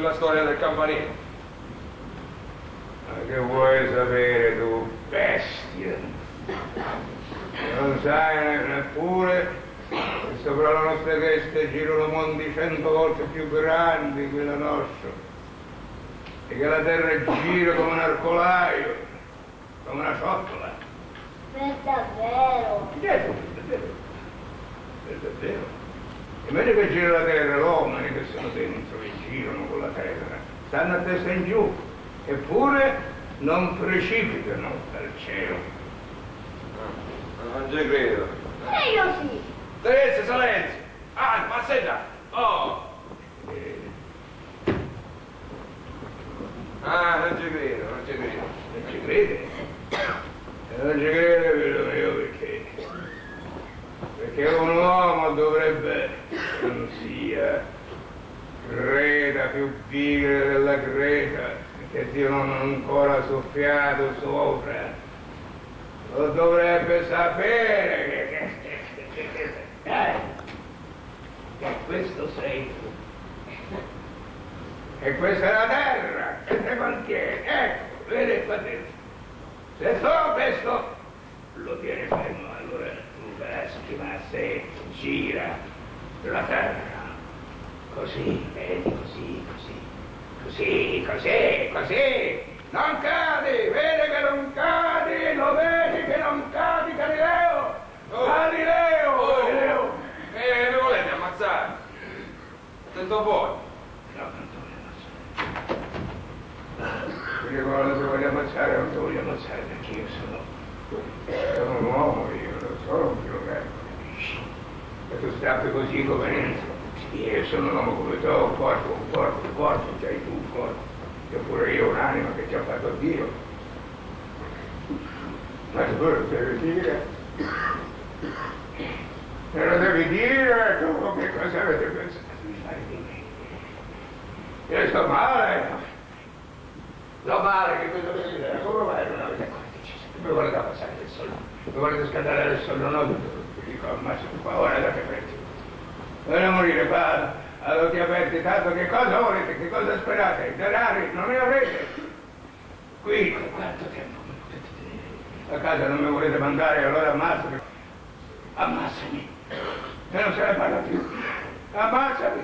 quella storia del campanile. Ma che vuoi sapere tu, bestia? Non sai neppure che sopra la nostra testa girano mondi 100 volte più grandi che la nostra e che la terra gira come un arcolaio, come una ciotola. Per davvero? Certo, per davvero. Invece che gira la terra, l'uomo che sono dentro, che girano con la terra, stanno a testa in giù, eppure non precipitano dal cielo. Non ci credo. E io sì. Silenzio! Ah, Mazzetta! Oh! Ah, non ci credo, non ci credo. Non ci crede? Non ci crede, figlio mio, perché? Perché un uomo dovrebbe non sia creta più vigile della creta, che Dio non ha ancora soffiato sopra. Lo dovrebbe sapere che questo sei tu. E questa è la terra che ti contiene. Ecco, vedi qua dentro. Se solo questo lo tieni fermo, allora tu resti, ma se gira la terra. Così, vedi, così. Non cadi, vedi che non cadi, lo vedi che non cadi, Galileo! Galileo! Mi volete ammazzare? Attento voi. No, non ti voglio ammazzare. Perché quando ti voglio ammazzare, non ti voglio ammazzare perché io sono un uomo, io non sono un filogramma, capisci? E tu stai così come dentro. Io sono un uomo come te, un corpo, c'hai tu un corpo. E pure io ho un'anima che ci ha fatto Dio. Ma tu lo devi dire. Me lo devi dire tu che cosa avete pensato di fare di me. Io sto male. Sto male, che cosa vuoi dire? Come mai non avete accorto? Mi volete passare del sole? Mi volete scaldare del sole? No, vi dico al massimo qua, ora date aperti. Dovete morire qua. Ad occhi aperti, tanto che cosa volete, che cosa sperate? I denari non ne avrete. Qui, quanto tempo mi potete tenere? A casa non mi volete mandare, allora ammazzami. Ammazzami. E non se ne parla più. Ammazzami.